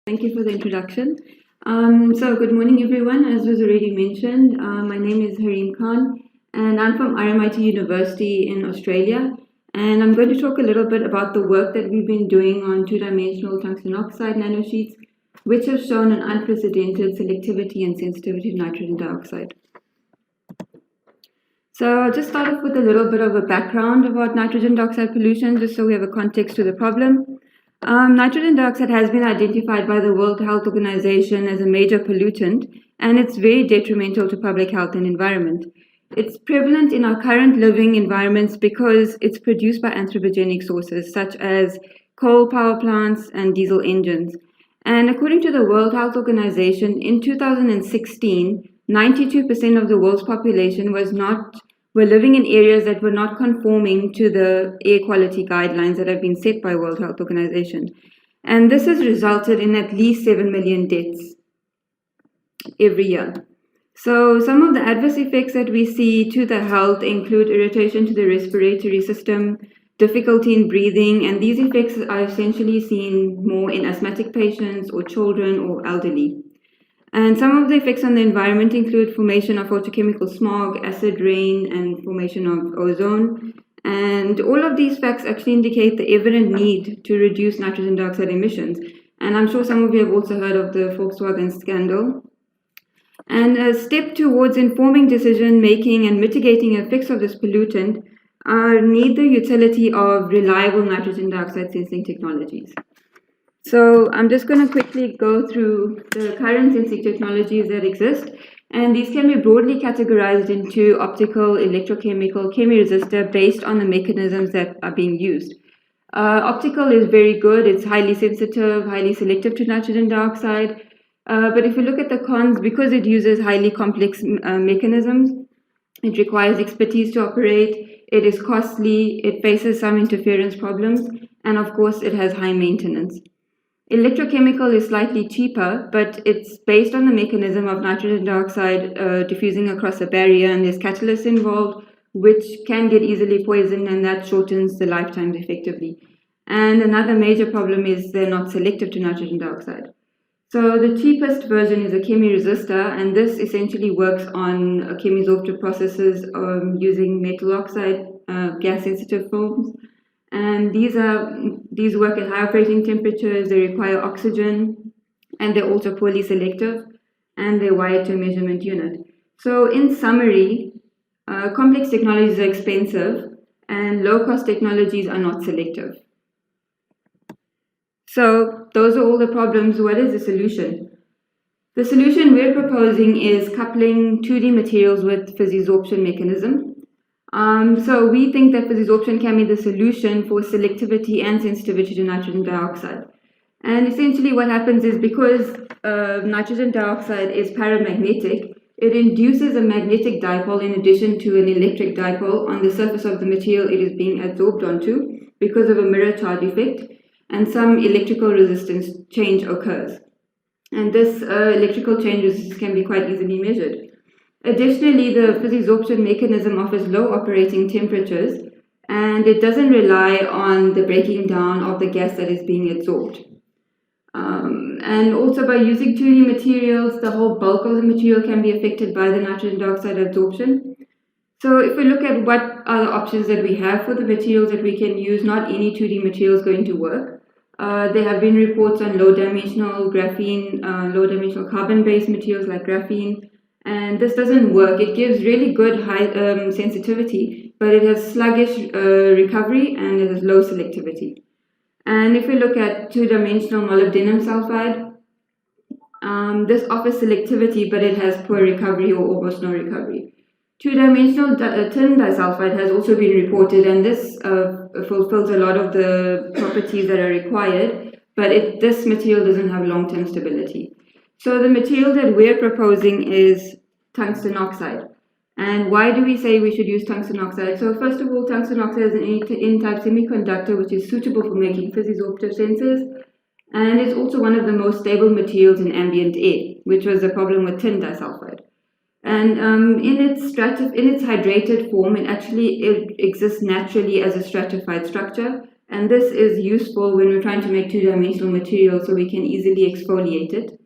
Thank you for the introduction. So good morning, everyone. As was already mentioned, my name is Hareem Khan, and I'm from RMIT University in Australia. And I'm going to talk a little bit about the work that we've been doing on two-dimensional tungsten oxide nanosheets, which have shown an unprecedented selectivity and sensitivity to nitrogen dioxide. So I'll just start off with a little bit of a background about nitrogen dioxide pollution, just so we have a context to the problem. Nitrogen dioxide has been identified by the World Health Organization as a major pollutant, and it's very detrimental to public health and environment. It's prevalent in our current living environments because it's produced by anthropogenic sources such as coal power plants and diesel engines. And according to the World Health Organization, in 2016, 92% of the world's population were living in areas that were not conforming to the air quality guidelines that have been set by World Health Organization. And this has resulted in at least 7 million deaths every year. So some of the adverse effects that we see to the health include irritation to the respiratory system, difficulty in breathing, and these effects are essentially seen more in asthmatic patients or children or elderly. And some of the effects on the environment include formation of photochemical smog, acid rain, and formation of ozone. And all of these facts actually indicate the evident need to reduce nitrogen dioxide emissions. And I'm sure some of you have also heard of the Volkswagen scandal. And a step towards informing decision-making and mitigating effects of this pollutant need the utility of reliable nitrogen dioxide sensing technologies. So I'm just going to quickly go through the current sensing technologies that exist, and these can be broadly categorized into optical, electrochemical, chemiresistor based on the mechanisms that are being used. Optical is very good. It's highly sensitive, highly selective to nitrogen dioxide. But if you look at the cons, because it uses highly complex mechanisms, it requires expertise to operate, it is costly, it faces some interference problems, and of course it has high maintenance. Electrochemical is slightly cheaper, but it's based on the mechanism of nitrogen dioxide diffusing across a barrier, and there's catalysts involved, which can get easily poisoned, and that shortens the lifetimes effectively. And another major problem is they're not selective to nitrogen dioxide. So the cheapest version is a chemiresistor, and this essentially works on chemisorptive processes using metal oxide gas-sensitive films. And these work at high operating temperatures, they require oxygen, and they're also poorly selective, and they're wired to a measurement unit. So in summary, complex technologies are expensive, and low-cost technologies are not selective. So those are all the problems. What is the solution? The solution we're proposing is coupling 2D materials with physisorption mechanism. So we think that physisorption can be the solution for selectivity and sensitivity to nitrogen dioxide. And essentially what happens is because nitrogen dioxide is paramagnetic, it induces a magnetic dipole in addition to an electric dipole on the surface of the material it is being absorbed onto because of a mirror charge effect, and some electrical resistance change occurs. And this electrical changes can be quite easily measured. Additionally, the physisorption mechanism offers low operating temperatures, and it doesn't rely on the breaking down of the gas that is being absorbed. And also by using 2D materials, the whole bulk of the material can be affected by the nitrogen dioxide absorption. So if we look at what are the options that we have for the materials that we can use, not any 2D material is going to work. There have been reports on low-dimensional graphene, low-dimensional carbon-based materials like graphene, and this doesn't work. It gives really good high sensitivity, but it has sluggish recovery and it has low selectivity. And if we look at two-dimensional molybdenum sulfide, this offers selectivity, but it has poor recovery or almost no recovery. Two-dimensional tin disulfide has also been reported, and this fulfills a lot of the properties that are required, but this material doesn't have long-term stability. So the material that we're proposing is tungsten oxide. And why do we say we should use tungsten oxide? So first of all, tungsten oxide is an N-type semiconductor which is suitable for making physisorptive sensors, and it's also one of the most stable materials in ambient air, which was a problem with tin disulfide. And in its hydrated form, it actually exists naturally as a stratified structure, And this is useful when we're trying to make two-dimensional material so we can easily exfoliate it.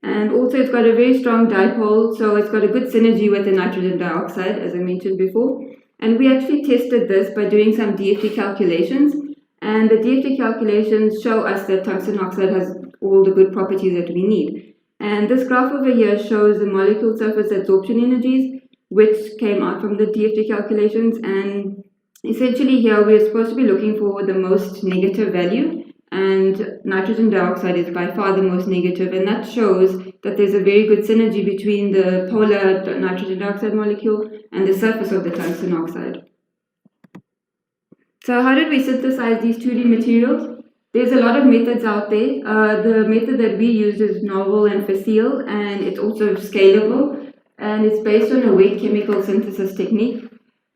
And also it's got a very strong dipole, so it's got a good synergy with the nitrogen dioxide, as I mentioned before. And we actually tested this by doing some DFT calculations. And the DFT calculations show us that tungsten oxide has all the good properties that we need. And this graph over here shows the molecule surface absorption energies, which came out from the DFT calculations. And essentially here we're supposed to be looking for the most negative value. And nitrogen dioxide is by far the most negative, and that shows that there's a very good synergy between the polar nitrogen dioxide molecule and the surface of the tungsten oxide. So how did we synthesize these 2D materials? There's a lot of methods out there. The method that we used is novel and facile, and it's also scalable, and it's based on a wet chemical synthesis technique.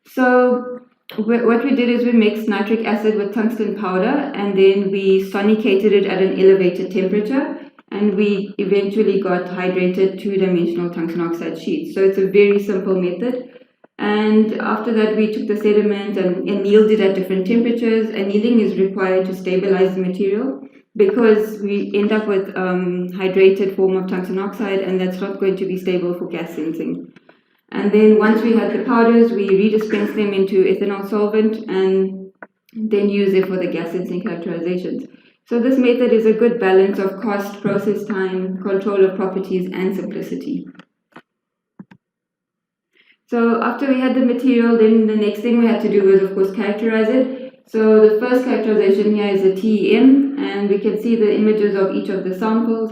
So what we did is we mixed nitric acid with tungsten powder, and then we sonicated it at an elevated temperature, and we eventually got hydrated two-dimensional tungsten oxide sheets. So it's a very simple method. And after that, we took the sediment and annealed it at different temperatures. Annealing is required to stabilize the material because we end up with hydrated form of tungsten oxide, and that's not going to be stable for gas sensing. And then once we had the powders, we redispensed them into ethanol solvent and then use it for the gas sensing characterizations. So this method is a good balance of cost, process time, control of properties, and simplicity. So after we had the material, then the next thing we had to do was, of course, characterize it. So the first characterization here is the TEM, and we can see the images of each of the samples.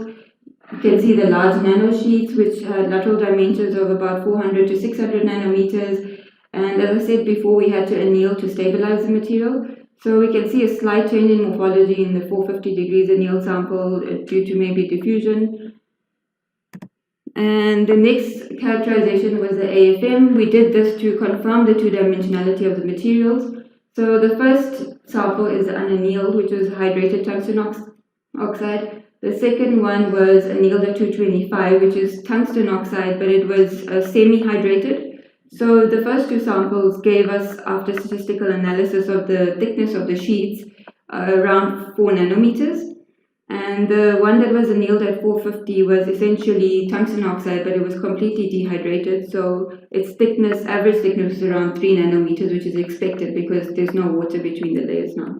You can see the large nanosheets, which had lateral dimensions of about 400 to 600 nanometers. And as I said before, we had to anneal to stabilize the material. So we can see a slight change in morphology in the 450 degrees annealed sample due to maybe diffusion. And the next characterization was the AFM. We did this to confirm the two-dimensionality of the materials. So the first sample is unannealed, which was hydrated tungsten oxide. The second one was annealed at 225, which is tungsten oxide, but it was semi-hydrated. So the first two samples gave us, after statistical analysis of the thickness of the sheets, around 4 nanometers. And the one that was annealed at 450 was essentially tungsten oxide, but it was completely dehydrated. So its thickness, average thickness, was around 3 nanometers, which is expected because there's no water between the layers now.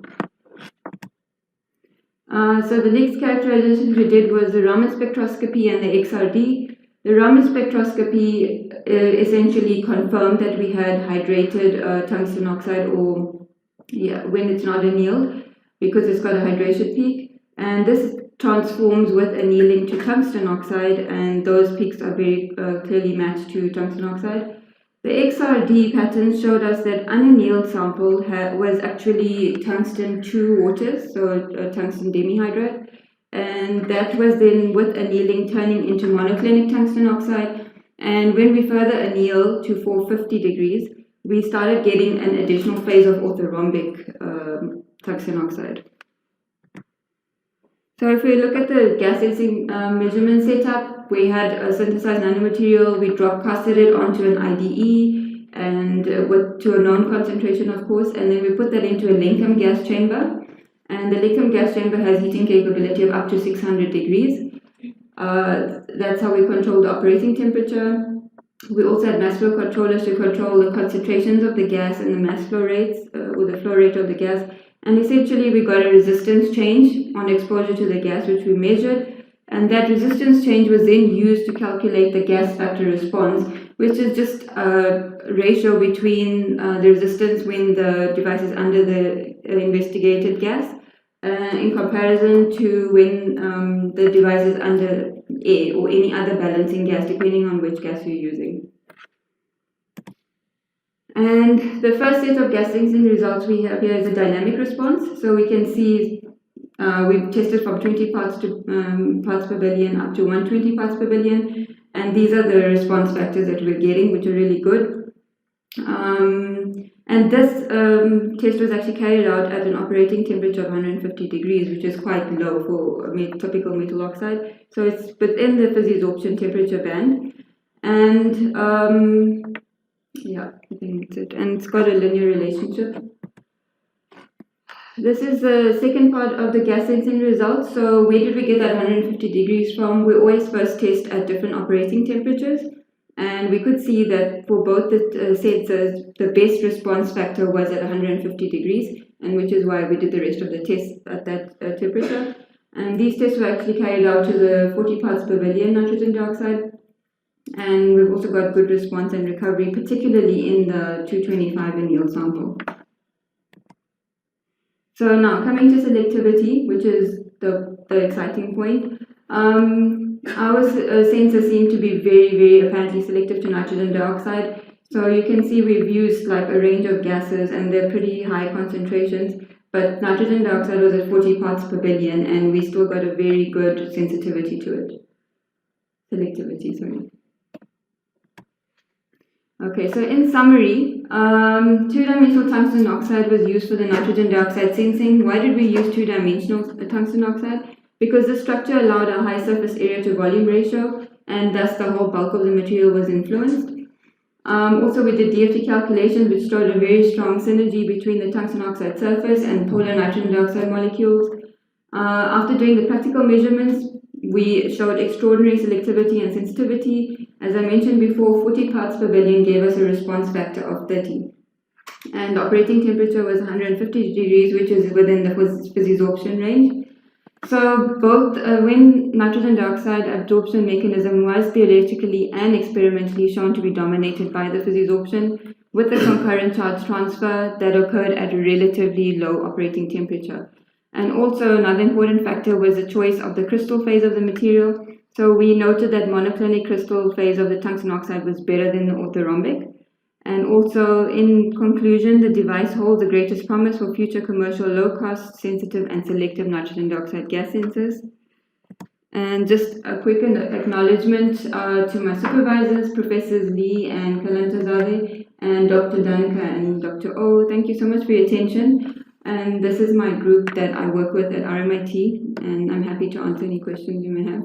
So the next characterization we did was the Raman spectroscopy and the XRD. The Raman spectroscopy essentially confirmed that we had hydrated tungsten oxide, or when it's not annealed, because it's got a hydration peak. And this transforms with annealing to tungsten oxide, and those peaks are very clearly matched to tungsten oxide. The XRD pattern showed us that unannealed sample was actually tungsten 2 waters, so tungsten demihydride, and that was then with annealing turning into monoclinic tungsten oxide. And when we further anneal to 450 degrees, we started getting an additional phase of orthorhombic tungsten oxide. So if we look at the gas sensing measurement setup, we had a synthesized nanomaterial, we drop casted it onto an IDE and to a known concentration, of course, and then we put that into a Lenkem gas chamber. And the Lenkem gas chamber has heating capability of up to 600 degrees. That's how we control the operating temperature. We also had mass flow controllers to control the concentrations of the gas and the mass flow rates, or the flow rate of the gas. And essentially, we got a resistance change on exposure to the gas, which we measured. And that resistance change was then used to calculate the gas factor response, which is just a ratio between the resistance when the device is under the investigated gas in comparison to when the device is under air or any other balancing gas, depending on which gas you're using. And the first set of gas sensing results we have here is a dynamic response. So we can see we've tested from 20 parts per billion up to 120 parts per billion. And these are the response factors that we're getting, which are really good. And this test was actually carried out at an operating temperature of 150 degrees, which is quite low for typical metal oxide. So it's within the physisorption temperature band. And yeah, I think that's it. And it's got a linear relationship. This is the second part of the gas sensing results. So where did we get that 150 degrees from? We always first test at different operating temperatures. And we could see that for both the sensors, the best response factor was at 150 degrees, and which is why we did the rest of the tests at that temperature. And these tests were actually carried out to the 40 parts per billion nitrogen dioxide. And we've also got good response and recovery, particularly in the 225 anneal sample. So now coming to selectivity, which is the exciting point. Our sensor seemed to be very apparently selective to nitrogen dioxide. So you can see we've used like a range of gases and they're pretty high concentrations, but nitrogen dioxide was at 40 parts per billion and we still got a very good sensitivity to it. Selectivity, sorry. Okay, so in summary, two-dimensional tungsten oxide was used for the nitrogen dioxide sensing. Why did we use two-dimensional tungsten oxide? Because the structure allowed a high surface area to volume ratio, and thus the whole bulk of the material was influenced. Also, we did DFT calculations, which showed a very strong synergy between the tungsten oxide surface and polar nitrogen dioxide molecules. After doing the practical measurements, we showed extraordinary selectivity and sensitivity. As I mentioned before, 40 parts per billion gave us a response factor of 30. And the operating temperature was 150 degrees, which is within the physisorption range. So both when nitrogen dioxide absorption mechanism was theoretically and experimentally shown to be dominated by the physisorption with the concurrent charge transfer that occurred at a relatively low operating temperature. And also another important factor was the choice of the crystal phase of the material. So we noted that monoclinic crystal phase of the tungsten oxide was better than the orthorhombic. And also, in conclusion, the device holds the greatest promise for future commercial low-cost, sensitive, and selective nitrogen dioxide gas sensors. And just a quick acknowledgement to my supervisors, Professors Lee and Kalantar-Zadeh, and Dr. Daeneke and Dr. O. Thank you so much for your attention. And this is my group that I work with at RMIT, and I'm happy to answer any questions you may have.